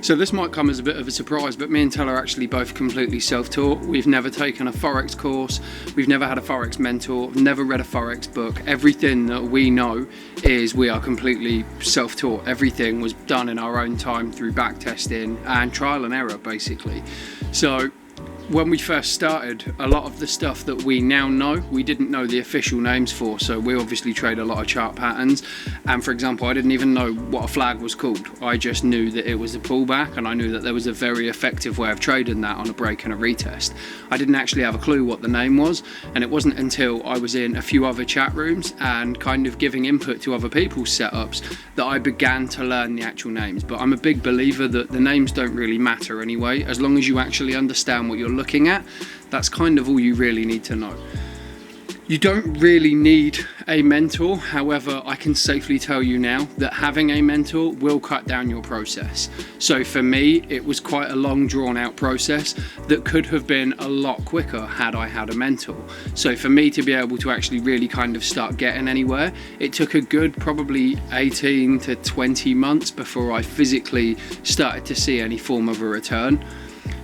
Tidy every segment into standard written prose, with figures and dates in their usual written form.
So this might come as a bit of a surprise, but me and Tel are actually both completely self-taught. We've never taken a Forex course, we've never had a Forex mentor, never read a Forex book. Everything that we know is we are completely self-taught. Everything was done in our own time through back testing and trial and error, basically. So when we first started, a lot of the stuff that we now know, we didn't know the official names for. So we obviously trade a lot of chart patterns. And for example, I didn't even know what a flag was called. I just knew that it was a pullback, and I knew that there was a very effective way of trading that on a break and a retest. I didn't actually have a clue what the name was. And it wasn't until I was in a few other chat rooms and kind of giving input to other people's setups that I began to learn the actual names. But I'm a big believer that the names don't really matter anyway, as long as you actually understand what you're looking at. That's kind of all you really need to know. You don't really need a mentor. However, I can safely tell you now that having a mentor will cut down your process. So for me, it was quite a long, drawn out process that could have been a lot quicker had I had a mentor. So for me to be able to actually really kind of start getting anywhere, it took a good probably 18 to 20 months before I physically started to see any form of a return.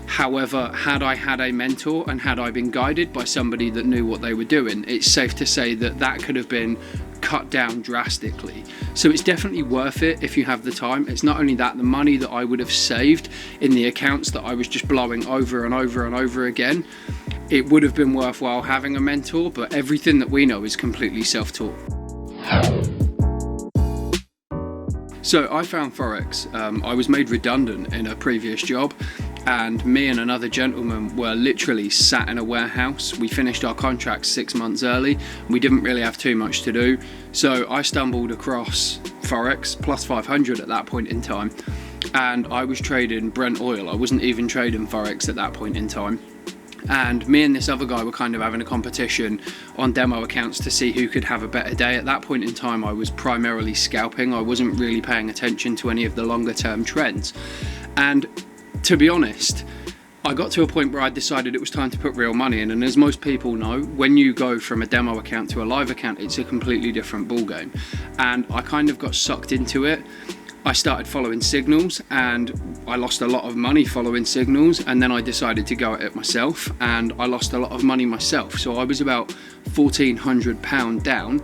However, had I had a mentor and had I been guided by somebody that knew what they were doing, it's safe to say that that could have been cut down drastically. So it's definitely worth it if you have the time. It's not only that, the money that I would have saved in the accounts that I was just blowing over and over and over again, it would have been worthwhile having a mentor, but everything that we know is completely self-taught. So I found Forex. I was made redundant in a previous job, and me and another gentleman were literally sat in a warehouse. We finished our contract 6 months early. We didn't really have too much to do. So I stumbled across Forex, plus 500 at that point in time. And I was trading Brent oil. I wasn't even trading Forex at that point in time. And me and this other guy were kind of having a competition on demo accounts to see who could have a better day. At that point in time, I was primarily scalping. I wasn't really paying attention to any of the longer term trends. And to be honest, I got to a point where I decided it was time to put real money in. And as most people know, when you go from a demo account to a live account, it's a completely different ballgame. And I kind of got sucked into it. I started following signals and I lost a lot of money following signals, and then I decided to go at it myself and I lost a lot of money myself. So I was about £1,400 down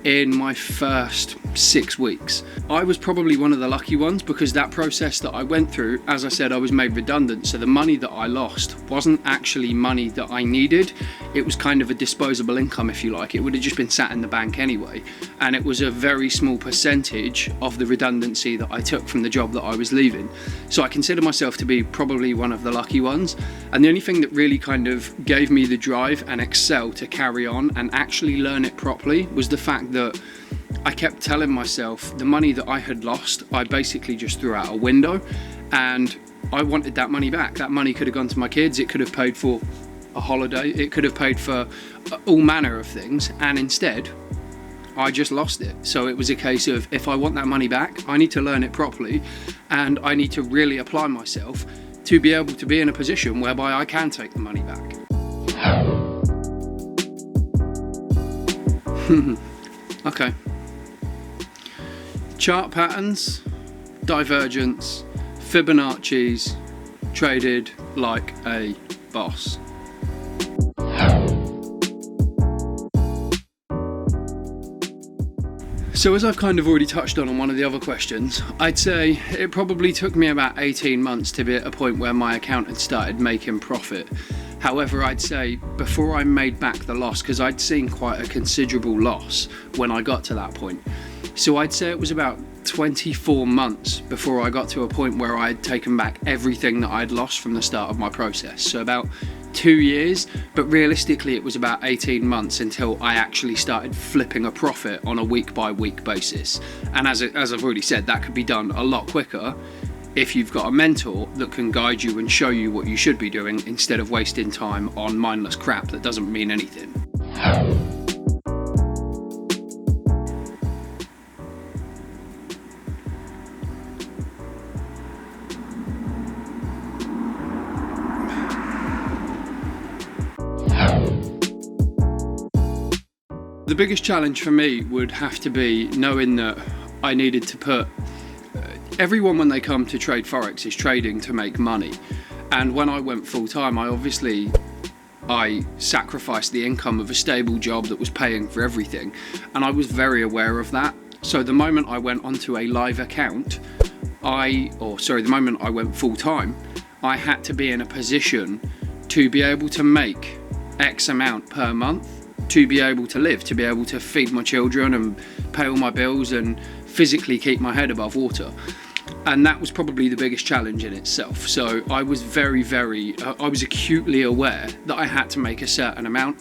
in my first 6 weeks. I was probably one of the lucky ones because that process that I went through, as I said, I was made redundant. So the money that I lost wasn't actually money that I needed. It was kind of a disposable income, if you like. It would have just been sat in the bank anyway. And it was a very small percentage of the redundancy that I took from the job that I was leaving. So I consider myself to be probably one of the lucky ones. And the only thing that really kind of gave me the drive and excel to carry on and actually learn it properly was the fact that I kept telling myself the money that I had lost, I basically just threw out a window, and I wanted that money back. That money could have gone to my kids, it could have paid for a holiday, it could have paid for all manner of things, and instead I just lost it. So it was a case of, if I want that money back, I need to learn it properly and I need to really apply myself to be able to be in a position whereby I can take the money back. Okay. Chart patterns, divergence, Fibonacci's, traded like a boss. So as I've kind of already touched on one of the other questions, I'd say it probably took me about 18 months to be at a point where my account had started making profit. However, I'd say before I made back the loss, because I'd seen quite a considerable loss when I got to that point. So I'd say it was about 24 months before I got to a point where I had taken back everything that I'd lost from the start of my process. So about 2 years, but realistically it was about 18 months until I actually started flipping a profit on a week by week basis. And as I've already said, that could be done a lot quicker if you've got a mentor that can guide you and show you what you should be doing instead of wasting time on mindless crap that doesn't mean anything. The biggest challenge for me would have to be knowing that I needed to put everyone when they come to trade Forex is trading to make money. And when I went full-time, I sacrificed the income of a stable job that was paying for everything, and I was very aware of that. So the moment I went onto a live account, the moment I went full-time, I had to be in a position to be able to make X amount per month, to be able to live, to be able to feed my children and pay all my bills and physically keep my head above water. And that was probably the biggest challenge in itself. So I was I was acutely aware that I had to make a certain amount,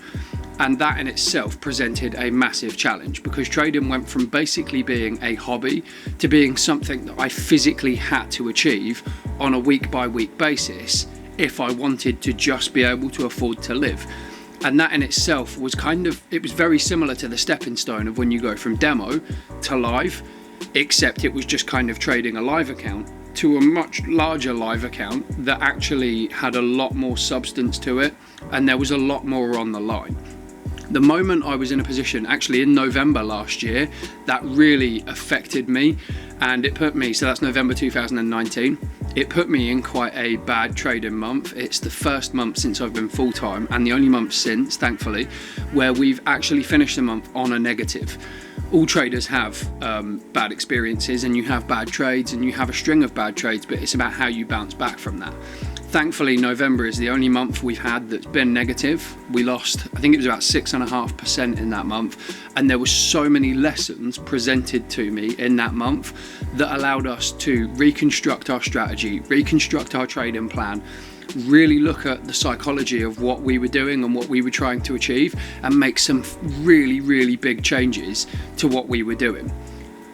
and that in itself presented a massive challenge, because trading went from basically being a hobby to being something that I physically had to achieve on a week-by-week basis if I wanted to just be able to afford to live. And that in itself was it was very similar to the stepping stone of when you go from demo to live, except it was just kind of trading a live account to a much larger live account that actually had a lot more substance to it, and there was a lot more on the line. The moment I was in a position, actually in November last year, that really affected me, and it put me, so that's November 2019, it put me in quite a bad trading month. It's the first month since I've been full-time, and the only month since, thankfully, where we've actually finished the month on a negative. All traders have bad experiences, and you have bad trades, and you have a string of bad trades, but it's about how you bounce back from that. Thankfully, November is the only month we've had that's been negative. We lost, I think it was about 6.5% in that month, and there were so many lessons presented to me in that month that allowed us to reconstruct our strategy, reconstruct our trading plan, really look at the psychology of what we were doing and what we were trying to achieve, and make some really, really big changes to what we were doing.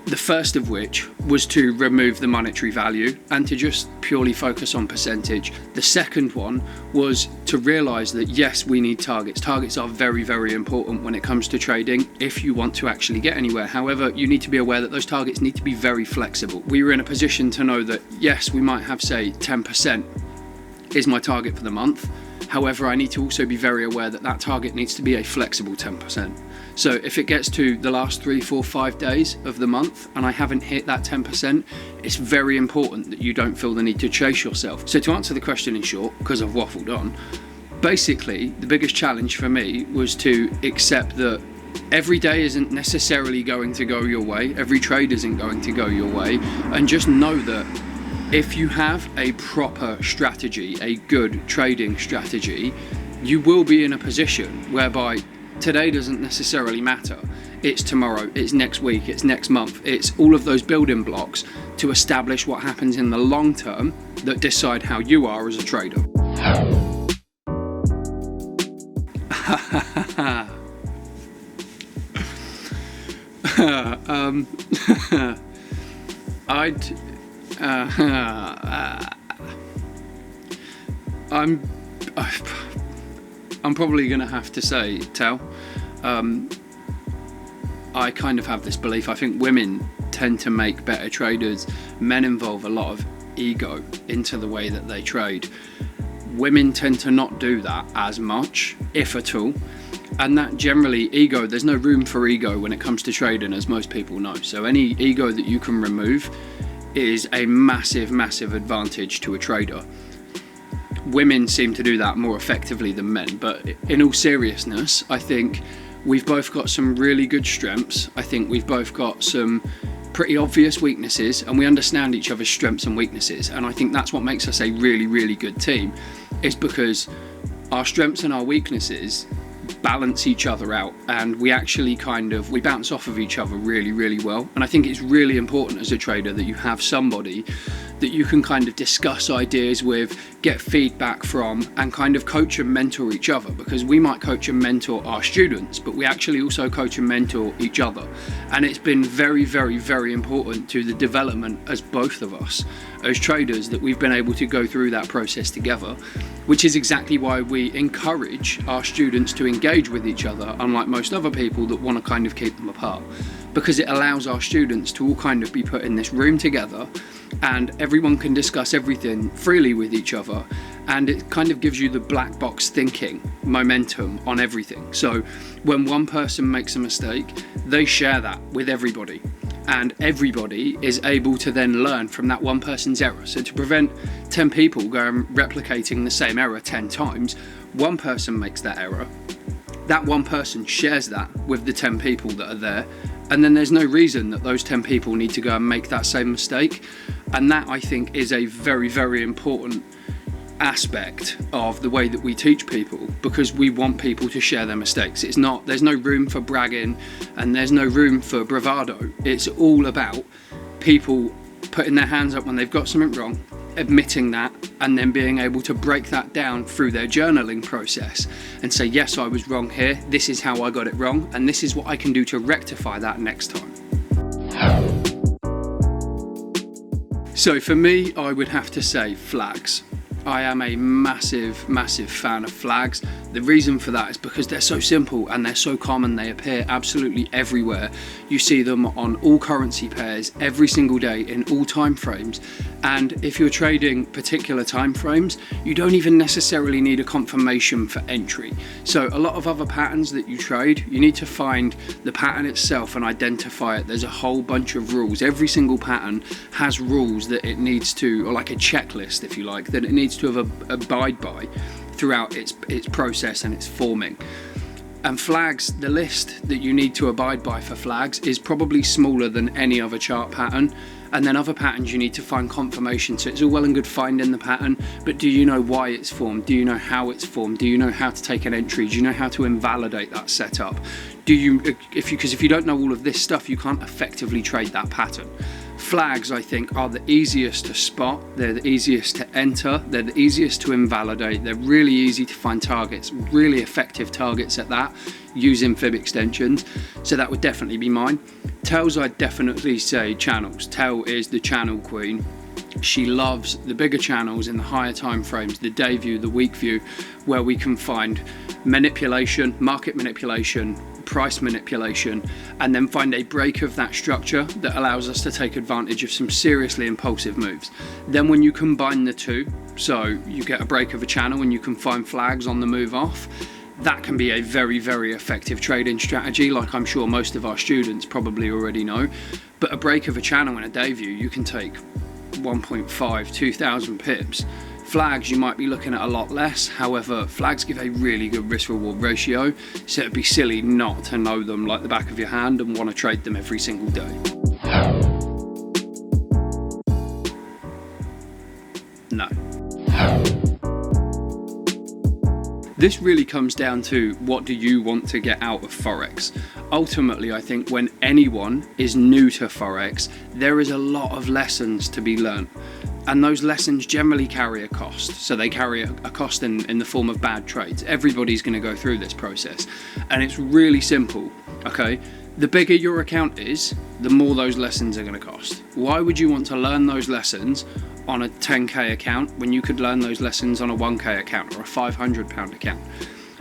The first of which was to remove the monetary value and to just purely focus on percentage. The second one was to realise that yes, we need targets. Targets are very, very important when it comes to trading if you want to actually get anywhere. However, you need to be aware that those targets need to be very flexible. We were in a position to know that yes, we might have, say, 10% is my target for the month. However, I need to also be very aware that that target needs to be a flexible 10%. So if it gets to the last 3, 4, 5 days of the month and I haven't hit that 10%, it's very important that you don't feel the need to chase yourself. So to answer the question in short, because I've waffled on, basically the biggest challenge for me was to accept that every day isn't necessarily going to go your way, every trade isn't going to go your way, and just know that if you have a proper strategy, a good trading strategy, you will be in a position whereby today doesn't necessarily matter. It's tomorrow, it's next week, it's next month. It's all of those building blocks to establish what happens in the long term that decide how you are as a trader. I'm probably going to have to say, Tal, I kind of have this belief. I think women tend to make better traders. Men involve a lot of ego into the way that they trade. Women tend to not do that as much, if at all. And that generally, ego, there's no room for ego when it comes to trading, as most people know. So any ego that you can remove is a massive, massive advantage to a trader. Women seem to do that more effectively than men, but in all seriousness, I think we've both got some really good strengths. I think we've both got some pretty obvious weaknesses, and we understand each other's strengths and weaknesses. And I think that's what makes us a really, really good team, is because our strengths and our weaknesses balance each other out, and we actually we bounce off of each other really, really well. And I think it's really important as a trader that you have somebody that you can kind of discuss ideas with, get feedback from, and kind of coach and mentor each other, because we might coach and mentor our students, but we actually also coach and mentor each other. And it's been very, very, very important to the development as both of us as traders that we've been able to go through that process together, which is exactly why we encourage our students to engage with each other, unlike most other people that want to kind of keep them apart, because it allows our students to all kind of be put in this room together and everyone can discuss everything freely with each other, and it kind of gives you the black box thinking momentum on everything. So when one person makes a mistake, they share that with everybody. and everybody is able to then learn from that one person's error. So to prevent 10 people going replicating the same error 10 times, one person makes that error, that one person shares that with the 10 people that are there, and then there's no reason that those 10 people need to go and make that same mistake. And that, I think, is a very, very important aspect of the way that we teach people, because we want people to share their mistakes. There's no room for bragging and there's no room for bravado. It's all about people putting their hands up when they've got something wrong, admitting that, and then being able to break that down through their journaling process and say, yes, I was wrong here, this is how I got it wrong, and this is what I can do to rectify that next time. So for me, I would have to say flags. I am a massive fan of flags. The reason for that is because they're so simple and they're so common. They appear absolutely everywhere. You see them on all currency pairs every single day in all time frames. And if you're trading particular time frames, you don't even necessarily need a confirmation for entry. So a lot of other patterns that you trade, you need to find the pattern itself and identify it. There's a whole bunch of rules. Every single pattern has rules that it needs to, or like a checklist, if you like, that it needs to abide by throughout its process and its forming. And flags, the list that you need to abide by for flags is probably smaller than any other chart pattern. And then other patterns you need to find confirmation. So it's all well and good finding the pattern, but do you know why it's formed? Do you know how it's formed? Do you know how to take an entry? Do you know how to invalidate that setup? Because if you don't know all of this stuff, you can't effectively trade that pattern. Flags, I think, are the easiest to spot, they're the easiest to enter, they're the easiest to invalidate, they're really easy to find targets, really effective targets at that, using fib extensions. So that would definitely be mine. Tails, I'd definitely say channels. Tail is the channel queen. She loves the bigger channels in the higher time frames, the day view, the week view, where we can find manipulation, market manipulation, price manipulation, and then find a break of that structure that allows us to take advantage of some seriously impulsive moves. Then when you combine the two, so you get a break of a channel and you can find flags on the move off, that can be a very, very effective trading strategy, like I'm sure most of our students probably already know. But a break of a channel in a day view, you can take 1.5, 2,000 pips. Flags, you might be looking at a lot less. However, flags give a really good risk reward ratio, so it'd be silly not to know them like the back of your hand and want to trade them every single day. No. This really comes down to, what do you want to get out of Forex? Ultimately, I think when anyone is new to Forex, there is a lot of lessons to be learned. And those lessons generally carry a cost. So they carry a cost in the form of bad trades. Everybody's going to go through this process. And it's really simple, okay? The bigger your account is, the more those lessons are going to cost. Why would you want to learn those lessons on a 10k account when you could learn those lessons on a 1k account or a £500 account?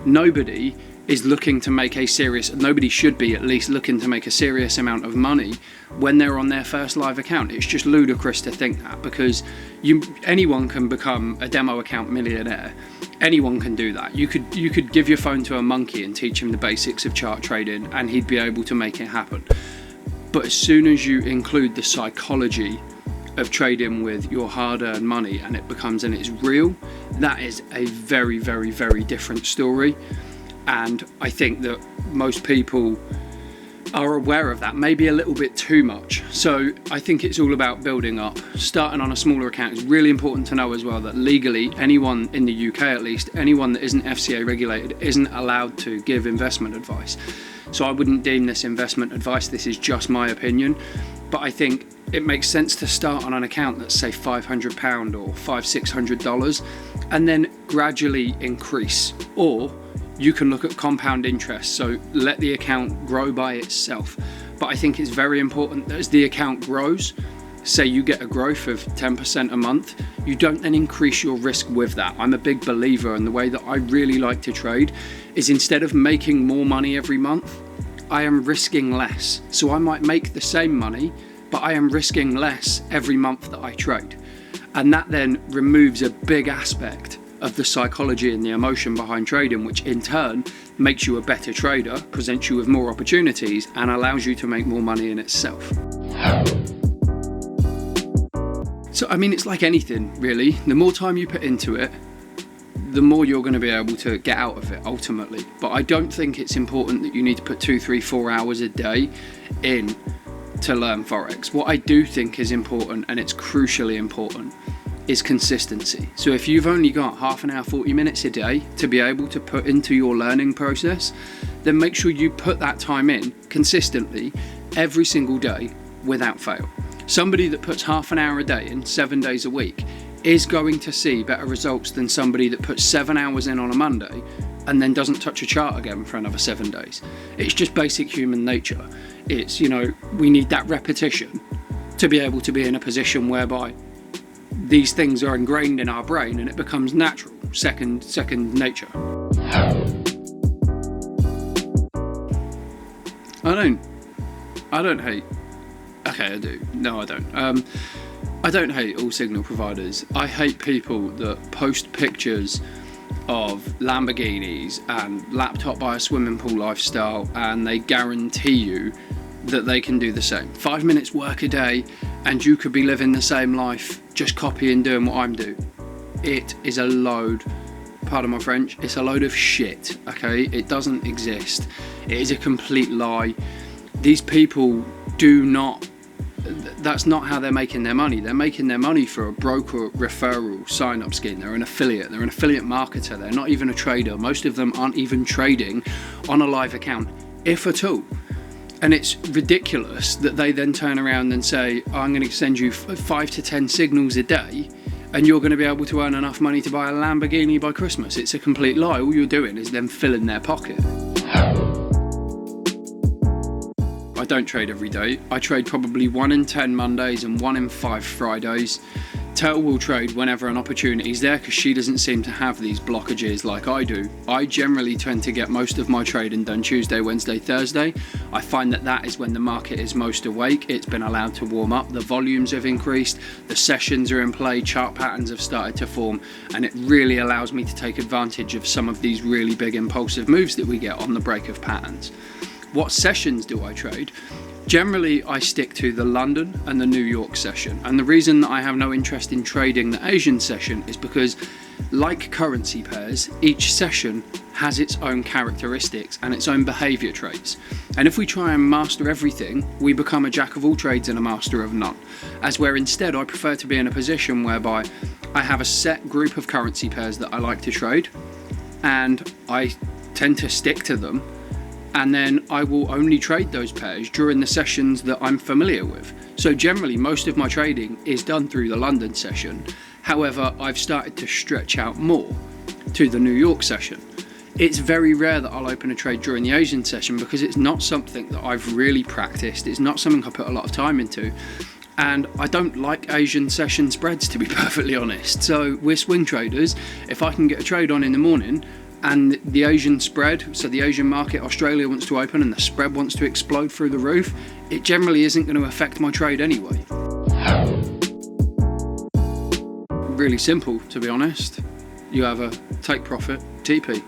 Nobody is looking to make nobody should be at least looking to make a serious amount of money when they're on their first live account. It's just ludicrous to think that, because anyone can become a demo account millionaire. Anyone can do that. You could give your phone to a monkey and teach him the basics of chart trading and he'd be able to make it happen. But as soon as you include the psychology of trading with your hard-earned money and it's real, that is a very, very, very different story. And I think that most people are aware of that, maybe a little bit too much. So I think it's all about building up. Starting on a smaller account is really important to know as well, that legally, anyone in the UK at least, anyone that isn't FCA regulated isn't allowed to give investment advice. So I wouldn't deem this investment advice, this is just my opinion. But I think it makes sense to start on an account that's say £500 or $500-600 and then gradually increase. Or you can look at compound interest, so let the account grow by itself. But I think it's very important that as the account grows, say you get a growth of 10% a month, you don't then increase your risk with that. I'm a big believer, and the way that I really like to trade is, instead of making more money every month, I am risking less. So I might make the same money, but I am risking less every month that I trade. And that then removes a big aspect of the psychology and the emotion behind trading, which in turn makes you a better trader, presents you with more opportunities, and allows you to make more money in itself. So, I mean, it's like anything, really. The more time you put into it, the more you're going to be able to get out of it, ultimately. But I don't think it's important that you need to put 2, 3, 4 hours a day in to learn Forex. What I do think is important, and it's crucially important, is consistency. So if you've only got half an hour, 40 minutes a day to be able to put into your learning process, then make sure you put that time in consistently every single day without fail. Somebody that puts half an hour a day in 7 days a week is going to see better results than somebody that puts 7 hours in on a Monday and then doesn't touch a chart again for another 7 days. It's just basic human nature. It's, we need that repetition to be able to be in a position whereby these things are ingrained in our brain and it becomes natural, second nature. I don't hate. Okay, I do. No, I don't. I don't hate all signal providers. I hate people that post pictures of Lamborghinis and laptop by a swimming pool lifestyle, and they guarantee you that they can do the same. 5 minutes work a day and you could be living the same life, just copying, doing what I'm doing. It is a load, pardon my French, it's a load of shit, okay? It doesn't exist. It is a complete lie. These people that's not how they're making their money. They're making their money for a broker referral sign-up scheme. They're an affiliate marketer. They're not even a trader. Most of them aren't even trading on a live account, if at all. And it's ridiculous that they then turn around and say, I'm going to send you 5 to 10 signals a day and you're going to be able to earn enough money to buy a Lamborghini by Christmas. It's a complete lie. All you're doing is them filling their pocket. I don't trade every day. I trade probably 1 in 10 Mondays and 1 in 5 Fridays. Tel will trade whenever an opportunity is there because she doesn't seem to have these blockages like I do. I generally tend to get most of my trading done Tuesday, Wednesday, Thursday. I find that is when the market is most awake. It's been allowed to warm up, the volumes have increased, the sessions are in play, chart patterns have started to form, and it really allows me to take advantage of some of these really big impulsive moves that we get on the break of patterns. What sessions do I trade? Generally, I stick to the London and the New York session. And the reason that I have no interest in trading the Asian session is because, like currency pairs, each session has its own characteristics and its own behavior traits. And if we try and master everything, we become a jack of all trades and a master of none. As where instead, I prefer to be in a position whereby I have a set group of currency pairs that I like to trade, and I tend to stick to them. And then I will only trade those pairs during the sessions that I'm familiar with. So generally, most of my trading is done through the London session. However, I've started to stretch out more to the New York session. It's very rare that I'll open a trade during the Asian session because it's not something that I've really practiced. It's not something I put a lot of time into. And I don't like Asian session spreads, to be perfectly honest. So we're swing traders. If I can get a trade on in the morning, and the Asian spread, so the Asian market, Australia wants to open and the spread wants to explode through the roof, it generally isn't going to affect my trade anyway. Really simple, to be honest. You have a take profit, TeePee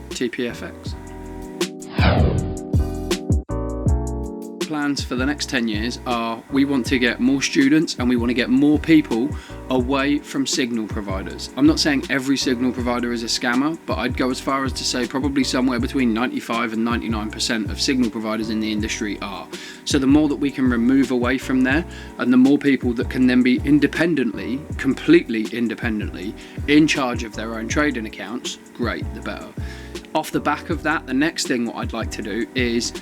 FX. Plans for the next 10 years are we want to get more students and we want to get more people away from signal providers. I'm not saying every signal provider is a scammer, but I'd go as far as to say probably somewhere between 95 and 99% of signal providers in the industry are. So the more that we can remove away from there, and the more people that can then be independently, completely independently, in charge of their own trading accounts, great, the better. Off the back of that, the next thing what I'd like to do is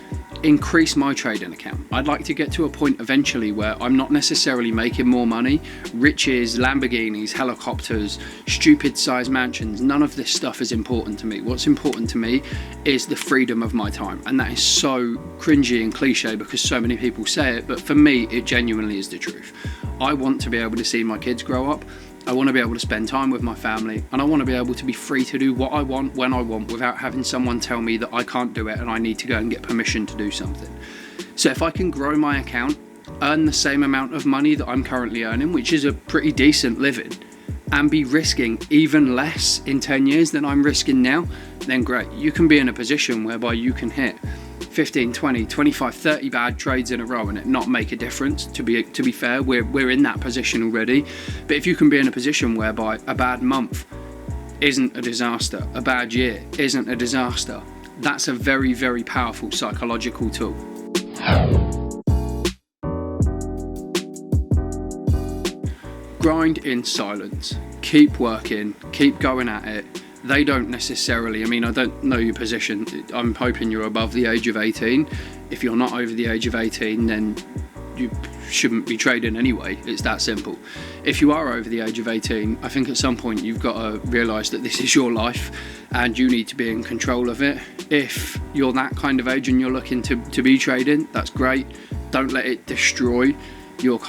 increase my trading account. I'd like to get to a point eventually where I'm not necessarily making more money. Riches, Lamborghinis, helicopters, stupid sized mansions, none of this stuff is important to me. What's important to me is the freedom of my time. And that is so cringy and cliche because so many people say it, but for me, it genuinely is the truth. I want to be able to see my kids grow up. I want to be able to spend time with my family, and I want to be able to be free to do what I want when I want without having someone tell me that I can't do it and I need to go and get permission to do something. So if I can grow my account, earn the same amount of money that I'm currently earning, which is a pretty decent living, and be risking even less in 10 years than I'm risking now, then great. You can be in a position whereby you can hit 15, 20, 25, 30 bad trades in a row and it not make a difference. To be fair, we're in that position already. But if you can be in a position whereby a bad month isn't a disaster, a bad year isn't a disaster, that's a very, very powerful psychological tool. Grind in silence. Keep working, keep going at it. They don't necessarily, I don't know your position. I'm hoping you're above the age of 18. If you're not over the age of 18, then you shouldn't be trading anyway. It's that simple. If you are over the age of 18, I think at some point you've got to realise that this is your life and you need to be in control of it. If you're that kind of age and you're looking to be trading, that's great. Don't let it destroy your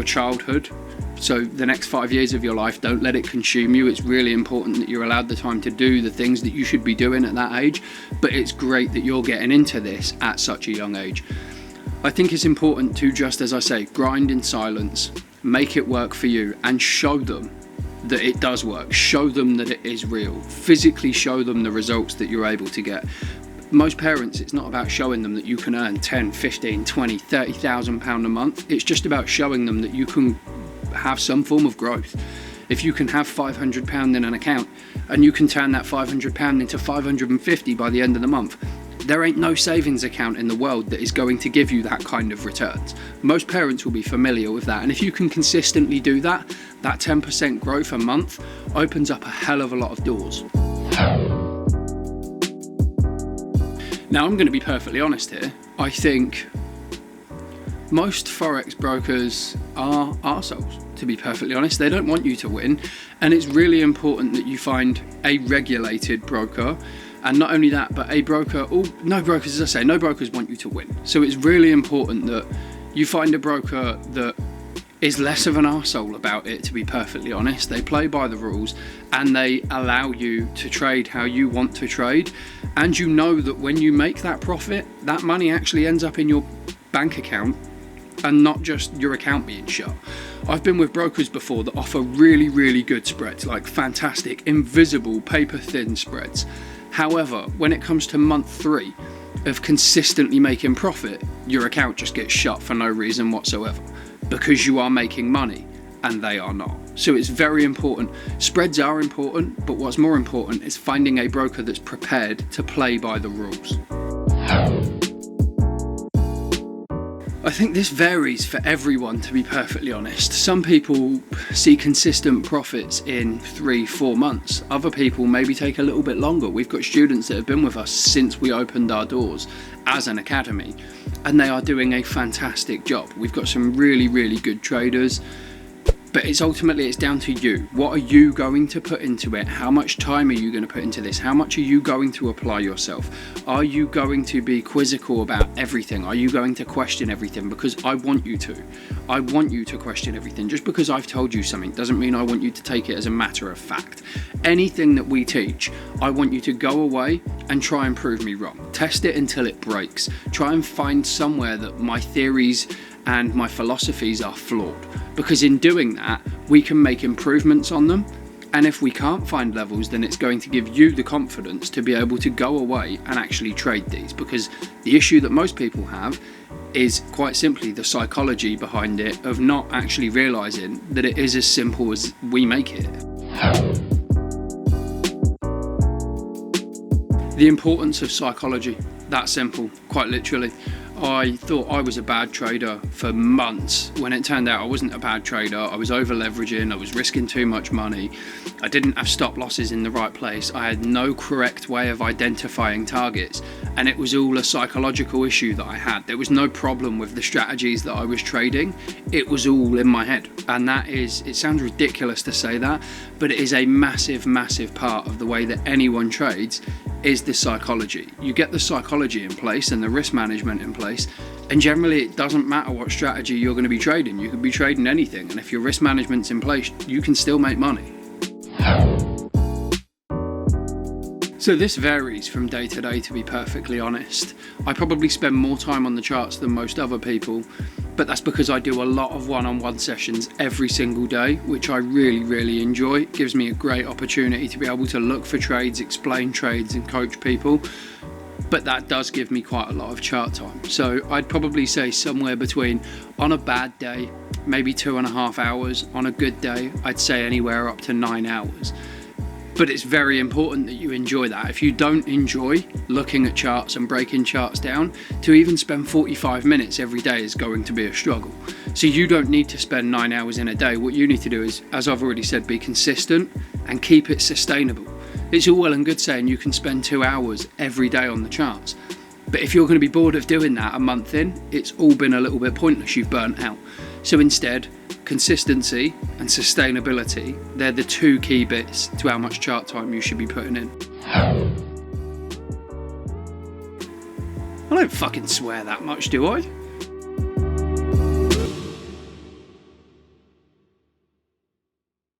childhood. So the next 5 years of your life, don't let it consume you. It's really important that you're allowed the time to do the things that you should be doing at that age. But it's great that you're getting into this at such a young age. I think it's important to, just as I say, grind in silence, make it work for you, and show them that it does work. Show them that it is real. Physically show them the results that you're able to get. Most parents, it's not about showing them that you can earn 10, 15, 20, 30,000 pound a month. It's just about showing them that you can have some form of growth. If you can have £500 in an account and you can turn that £500 into 550 by the end of the month, there ain't no savings account in the world that is going to give you that kind of returns. Most parents will be familiar with that, and if you can consistently do that, that 10% growth a month opens up a hell of a lot of doors. Now, I'm going to be perfectly honest here. I think most Forex brokers are arseholes, to be perfectly honest. They don't want you to win, and it's really important that you find a regulated broker. And not only that, but a broker, no brokers, as I say, no brokers want you to win. So it's really important that you find a broker that is less of an arsehole about it, to be perfectly honest. They play by the rules and they allow you to trade how you want to trade. And you know that when you make that profit, that money actually ends up in your bank account and not just your account being shut. I've been with brokers before that offer really, really good spreads, like fantastic, invisible, paper-thin spreads. However, when it comes to month 3 of consistently making profit, your account just gets shut for no reason whatsoever because you are making money and they are not. So it's very important. Spreads are important, but what's more important is finding a broker that's prepared to play by the rules. I think this varies for everyone, to be perfectly honest. Some people see consistent profits in 3-4 months. Other people maybe take a little bit longer. We've got students that have been with us since we opened our doors as an academy, and they are doing a fantastic job. We've got some really, really good traders. But it's down to you. What are you going to put into it? How much time are you going to put into this? How much are you going to apply yourself? Are you going to be quizzical about everything? Are you going to question everything? Because I want you to. I want you to question everything. Just because I've told you something doesn't mean I want you to take it as a matter of fact. Anything that we teach, I want you to go away and try and prove me wrong. Test it until it breaks. Try and find somewhere that my theories and my philosophies are flawed, because in doing that we can make improvements on them, and if we can't find levels, then it's going to give you the confidence to be able to go away and actually trade these. Because the issue that most people have is quite simply the psychology behind it, of not actually realizing that it is as simple as we make it. The importance of psychology, that simple, quite literally. I thought I was a bad trader for months, when it turned out I wasn't a bad trader. I was over leveraging, I was risking too much money, I didn't have stop losses in the right place, I had no correct way of identifying targets, and it was all a psychological issue that I had. There was no problem with the strategies that I was trading, it was all in my head. And that is, it sounds ridiculous to say that, but it is a massive, massive part of the way that anyone trades, is the psychology. You get the psychology in place and the risk management in place, and generally it doesn't matter what strategy you're going to be trading. You could be trading anything, and if your risk management's in place, you can still make money. So this varies from day to day, to be perfectly honest. I probably spend more time on the charts than most other people, but that's because I do a lot of one-on-one sessions every single day, which I really enjoy. It gives me a great opportunity to be able to look for trades, explain trades and coach people, but that does give me quite a lot of chart time. So I'd probably say somewhere between, on a bad day, maybe 2.5 hours. On a good day, I'd say anywhere up to 9 hours. But it's very important that you enjoy that. If you don't enjoy looking at charts and breaking charts down, to even spend 45 minutes every day is going to be a struggle. So you don't need to spend 9 hours in a day. What you need to do is, as I've already said, be consistent and keep it sustainable. It's all well and good saying you can spend 2 hours every day on the charts, but if you're going to be bored of doing that a month in, it's all been a little bit pointless. You've burnt out. So instead, consistency and sustainability, they're the two key bits to how much chart time you should be putting in. I don't fucking swear that much, do I?